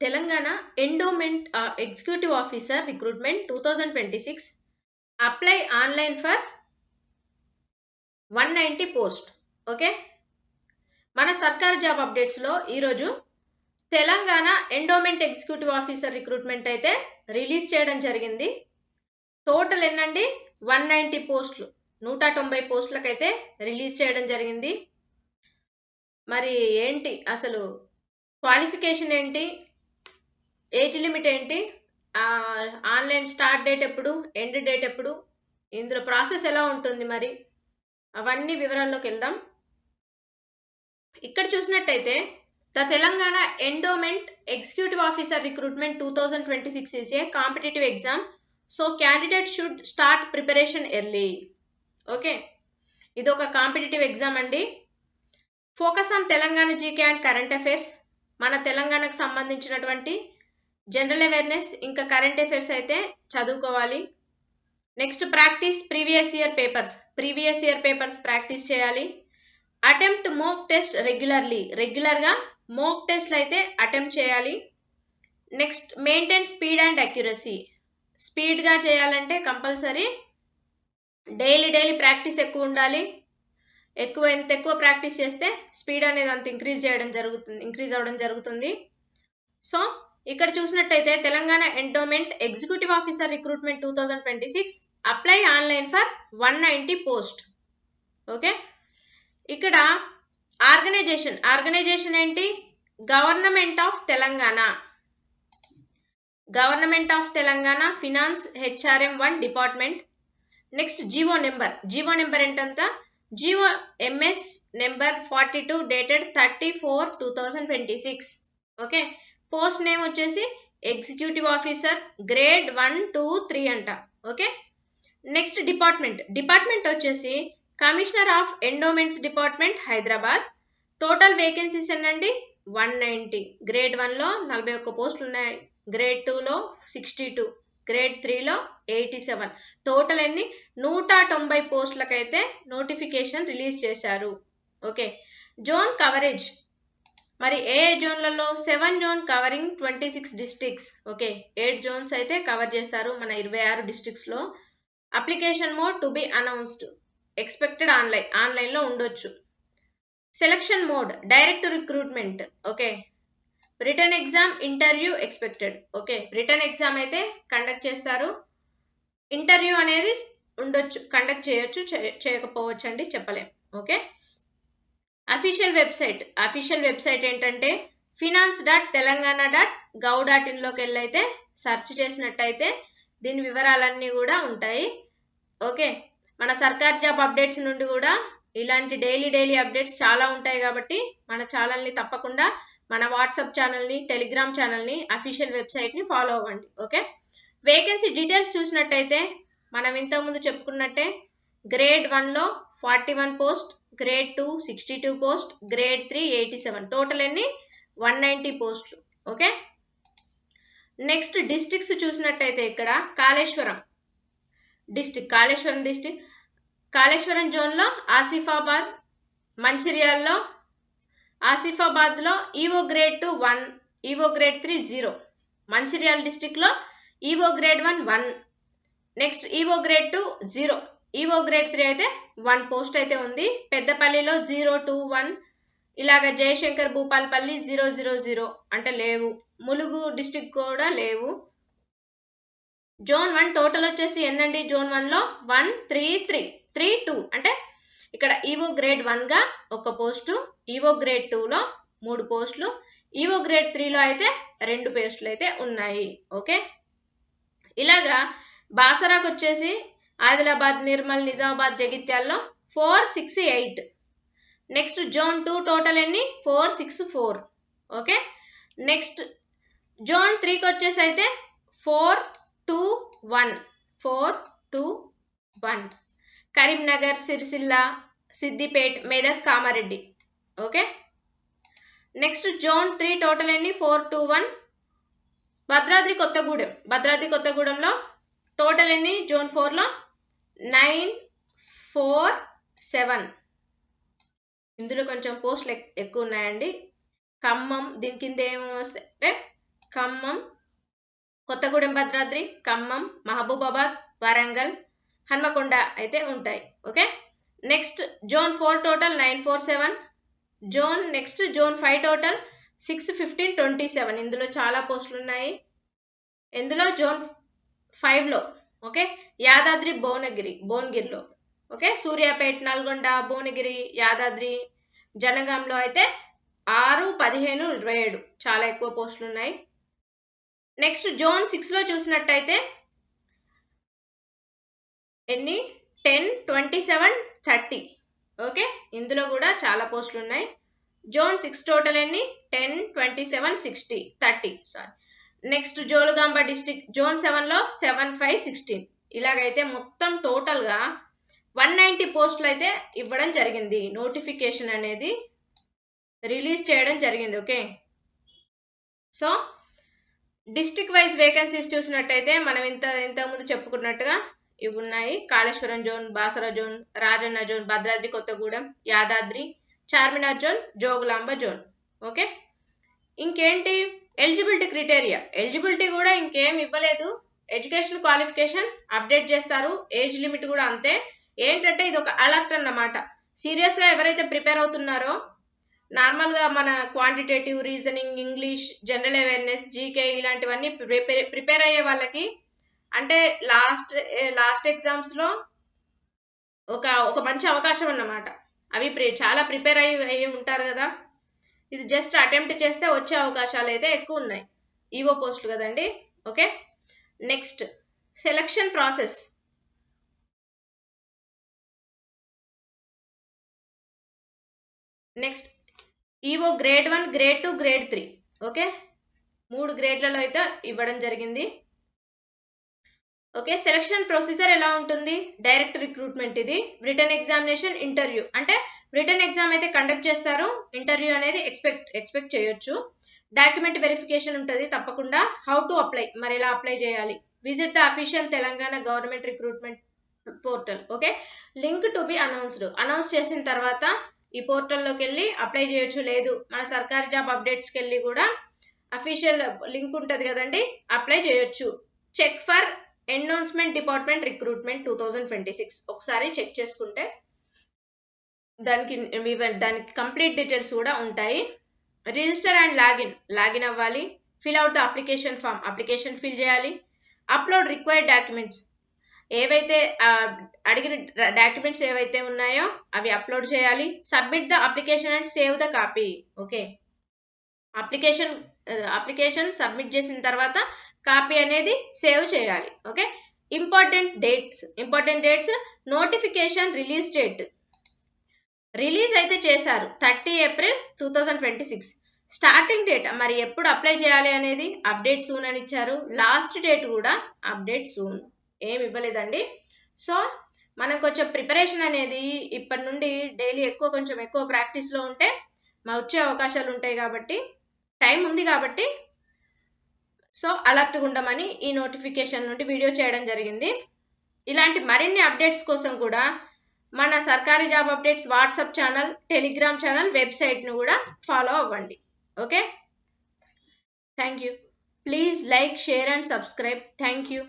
Telangana endowment executive officer recruitment 2026 apply online for 190 post. Okay, మన సర్కార్ job updates లో ఈరోజు Telangana endowment executive officer recruitment అయితే రిలీజ్ చేయడం జరిగింది. టోటల్ ఎన్నండి 190 పోస్టులు, 190 పోస్టులకైతే రిలీజ్ చేయడం జరిగింది. మరి ఏంటి అసలు క్వాలిఫికేషన్ ఏంటి, ఏజ్ లిమిట్ ఏంటి, ఆన్లైన్ స్టార్ట్ డేట్ ఎప్పుడు, ఎండ్ డేట్ ఎప్పుడు, ఇందులో ప్రాసెస్ ఎలా ఉంటుంది, మరి అవన్నీ వివరాల్లోకి వెళ్దాం. ఇక్కడ చూసినట్టయితే the Telangana endowment executive officer recruitment 2026 is a competitive exam, so candidates should start preparation early. Okay, ఇది ఒక కాంపిటేటివ్ ఎగ్జామ్ అండి. Focus on Telangana GK and current affairs, మన తెలంగాణకు సంబంధించినటువంటి జనరల్ అవేర్నెస్ ఇంకా కరెంట్ అఫైర్స్ అయితే చదువుకోవాలి. Next practice previous year papers practice చేయాలి. అటెంప్ట్ మోక్ టెస్ట్ రెగ్యులర్గా మోక్ టెస్ట్లు అయితే అటెంప్ట్ చేయాలి. Next maintain speed and accuracy, స్పీడ్గా చేయాలంటే కంపల్సరీ డైలీ ప్రాక్టీస్ ఎక్కువ ఉండాలి. ఎంత ఎక్కువ ప్రాక్టీస్ చేస్తే స్పీడ్ అనేది అంత ఇంక్రీజ్ అవ్వడం జరుగుతుంది. సో ఇక్కడ చూసినట్టయితే Telangana endowment executive officer recruitment 2026 apply online for 190 post. Okay, ఇక్కడ ఆర్గనైజేషన్ ఏంటి, government of Telangana finance HRM 1 department. Next GO number ఏంటంట, GO MS number 42 dated 30/4/2026. Okay, post name వచ్చేసి ఎగ్జిక్యూటివ్ ఆఫీసర్ గ్రేడ్ 1, 2, 3 అంట. ఓకే, నెక్స్ట్ డిపార్ట్మెంట్ వచ్చేసి commissioner of endowments department Hyderabad. Total vacancies ఎన్నండి 190. Grade 1లో 41 పోస్టులు ఉన్నాయి, గ్రేడ్ 2లో 62, గ్రేడ్ 3లో 87. టోటల్ ఎన్ని 190 పోస్టులకైతే నోటిఫికేషన్ రిలీజ్ చేశారు. ఓకే, జోన్ కవరేజ్ మరి ఏ జోన్లలో 7 zone covering 26 districts. Okay, 8 zones అయితే కవర్ చేస్తారు మన 26 డిస్ట్రిక్ట్స్ లో. Application mode to be announced, expected ఆన్లైన్లో ఉండొచ్చు. Selection mode direct recruitment. Okay, written exam interview expected. Okay, written exam అయితే కండక్ట్ చేస్తారు, ఇంటర్వ్యూ అనేది ఉండొచ్చు, కండక్ట్ చేయొచ్చు చేయకపోవచ్చు అండి, చెప్పలేం. ఓకే, అఫీషియల్ వెబ్సైట్ ఏంటంటే finance.telangana.gov.in లోకి వెళ్ళైతే సెర్చ్ చేసినట్టయితే దీని వివరాలన్నీ కూడా ఉంటాయి. ఓకే, మన సర్కార్ జాబ్ అప్డేట్స్ నుండి కూడా ఇలాంటి డైలీ అప్డేట్స్ చాలా ఉంటాయి కాబట్టి మన ఛానల్ని తప్పకుండా, మన వాట్సాప్ ఛానల్ని, టెలిగ్రామ్ ఛానల్ని, అఫీషియల్ వెబ్సైట్ని ఫాలో అవ్వండి. ఓకే, వేకెన్సీ డీటెయిల్స్ చూసినట్టయితే మనం ఇంతకుముందు చెప్పుకున్నట్టే గ్రేడ్ 1లో 41 post, grade 2 62 post, grade 3 87. Total ఎన్ని 190 పోస్టులు. ఓకే, నెక్స్ట్ డిస్ట్రిక్ట్స్ చూసినట్టయితే ఇక్కడ కాళేశ్వరం జోన్లో ఆసిఫాబాద్, మంచిర్యాలలో ఆసిఫాబాద్లో EO grade 2 1, EO grade 3 0. Mancherial డిస్ట్రిక్ట్లో EO grade 1 1, next EO grade 2 0, EO grade 3 అయితే 1 పోస్ట్ అయితే ఉంది. పెద్దపల్లిలో 0, 2, 1, ఇలాగ జయశంకర్ భూపాలపల్లి 0, 0, 0 అంటే లేవు. ములుగు డిస్ట్రిక్ట్ కూడా లేవు. జోన్ 1 టోటల్ వచ్చేసి ఎన్నండి, జోన్ 1లో 1, 3, 3, 3, 2 అంటే ఇక్కడ ఈవో గ్రేడ్ 1గా 1 పోస్టు, ఈవో గ్రేడ్ 2లో 3 పోస్టులు, ఈవో గ్రేడ్ 3లో అయితే 2 పోస్టులు అయితే ఉన్నాయి. ఓకే, ఇలాగా బాసరాకు వచ్చేసి ఆదిలాబాద్, నిర్మల్, నిజామాబాద్, జగిత్యాల్లో 4, 6, 8. నెక్స్ట్ జోన్ 2 టోటల్ ఎన్ని 4, 6, 4. ఓకే, నెక్స్ట్ జోన్ 3కి వచ్చేసి అయితే 4, 2, 1, 4, 2, 1. Karimnagar, Sircilla, Siddipet, Medak, Kamareddy. Okay, next zone 3 total ఎన్ని 4, 2, 1. భద్రాద్రి కొత్తగూడెంలో టోటల్ ఎన్ని జోన్ 4లో 9, 4, 7. ఇందులో కొంచెం పోస్టులు ఎక్కువ ఉన్నాయండి. ఖమ్మం దీని కింద ఏమొస్తే ఖమ్మం, కొత్తగూడెం భద్రాద్రి, ఖమ్మం, మహబూబాబాద్, వరంగల్, హన్మకొండ అయితే ఉంటాయి. Okay, next zone 4 total 947, zone next zone 5 total 6, 15, 27. ఇందులో చాలా పోస్టులు ఉన్నాయి. ఇందులో జోన్ 5లో ఓకే యాదాద్రి భువనగిరిలో ఓకే సూర్యాపేట, నల్గొండ, భువనగిరి, యాదాద్రి, జనగాంలో అయితే 6, 15, 27 చాలా ఎక్కువ పోస్టులు ఉన్నాయి. నెక్స్ట్ జోన్ 6లో చూసినట్టయితే ఎన్ని 10, 27, 30. ఓకే, ఇందులో కూడా చాలా పోస్టులు ఉన్నాయి. జోన్ 6 టోటల్ ఎన్ని 10, 27, 60, 30 sorry. Next Jogulamba district zone 7లో 7, 5, 16. ఇలాగైతే మొత్తం టోటల్గా 190 పోస్టులు అయితే ఇవ్వడం జరిగింది. నోటిఫికేషన్ అనేది రిలీజ్ చేయడం జరిగింది. Okay, so district wise vacancies చూసినట్టయితే మనం ఇంతకుముందు చెప్పుకున్నట్టుగా ఇవి ఉన్నాయి. Kaleshwaram zone, Basara zone, Rajanna zone, Bhadradri Kothagudem, Yadadri, Charminar zone, Jogulamba zone. Okay, ఇంకేంటి ఎలిజిబిలిటీ క్రైటీరియా, ఎలిజిబిలిటీ కూడా ఇంకేం ఇవ్వలేదు. ఎడ్యుకేషన్ క్వాలిఫికేషన్ అప్డేట్ చేస్తారు, ఏజ్ లిమిట్ కూడా అంతే. ఏంటంటే ఇది ఒక అలర్ట్ అన్నమాట. సీరియస్గా ఎవరైతే ప్రిపేర్ అవుతున్నారో నార్మల్గా మన quantitative reasoning, English, general awareness, GK ఇలాంటివన్నీ ప్రిపేర్ అయ్యే వాళ్ళకి అంటే లాస్ట్ ఎగ్జామ్స్లో ఒక మంచి అవకాశం అన్నమాట. అవి చాలా ప్రిపేర్ అయ్యి ఉంటారు కదా, ఇది జస్ట్ అటెంప్ట్ చేస్తే వచ్చే అవకాశాలు అయితే ఎక్కువ ఉన్నాయి. ఈవో పోస్టులు కదండి. Okay, next selection process. Next EO grade 1, grade 2, grade 3. Okay, 3 గ్రేడ్లలో అయితే ఇవ్వడం జరిగింది. ఓకే, సెలక్షన్ ప్రొసీజర్ ఎలా ఉంటుంది? Direct recruitment. ఇది రిటర్న్ ఎగ్జామినేషన్, ఇంటర్వ్యూ. అంటే రిటర్న్ ఎగ్జామ్ అయితే కండక్ట్ చేస్తారు, ఇంటర్వ్యూ అనేది ఎక్స్పెక్ట్ చేయొచ్చు. డాక్యుమెంట్ వెరిఫికేషన్ ఉంటుంది తప్పకుండా. హౌ టు అప్లై, మరి ఎలా అప్లై చేయాలి? Visit the official Telangana government recruitment portal. Okay, link to be announce చేసిన తర్వాత ఈ పోర్టల్లోకి వెళ్ళి అప్లై చేయొచ్చు. లేదు మన సర్కారీ జాబ్ అప్డేట్స్కి వెళ్ళి కూడా అఫీషియల్ లింక్ ఉంటుంది కదండి, అప్లై చేయొచ్చు. Check for enrollment department recruitment 2026 ఒకసారి చెక్ చేసుకుంటే దానికి కంప్లీట్ డీటెయిల్స్ కూడా ఉంటాయి. రిజిస్టర్ అండ్ లాగిన్ అవ్వాలి. Fill out the application form, application fill చేయాలి. అప్లోడ్ రిక్వైర్డ్ డాక్యుమెంట్స్, ఏవైతే అడిగిన డాక్యుమెంట్స్ ఏవైతే ఉన్నాయో అవి అప్లోడ్ చేయాలి. Submit the application and save the copy. Okay, application submit చేసిన తర్వాత కాపీ అనేది సేవ్ చేయాలి. Okay, important dates notification release date release అయితే చేశారు 30 ఏప్రిల్ 2026. స్టార్టింగ్ డేట్ మరి ఎప్పుడు అప్లై చేయాలి అనేది అప్డేట్ సూన్ అని ఇచ్చారు. లాస్ట్ డేట్ కూడా అప్డేట్ సూన్, ఏమి ఇవ్వలేదండి. సో మనం కొంచెం ప్రిపరేషన్ అనేది ఇప్పటి నుండి డైలీ కొంచెం ఎక్కువ ప్రాక్టీస్లో ఉంటే వచ్చే అవకాశాలు ఉంటాయి. కాబట్టి టైం ఉంది కాబట్టి సో అలర్ట్గా ఉండమని ఈ నోటిఫికేషన్ నుండి వీడియో చేయడం జరిగింది. ఇలాంటి మరిన్ని అప్డేట్స్ కోసం కూడా మన సర్కారీ job updates WhatsApp channel, Telegram channel, వెబ్సైట్ను కూడా ఫాలో అవ్వండి. Okay, thank you. Please like, share and subscribe. Thank you.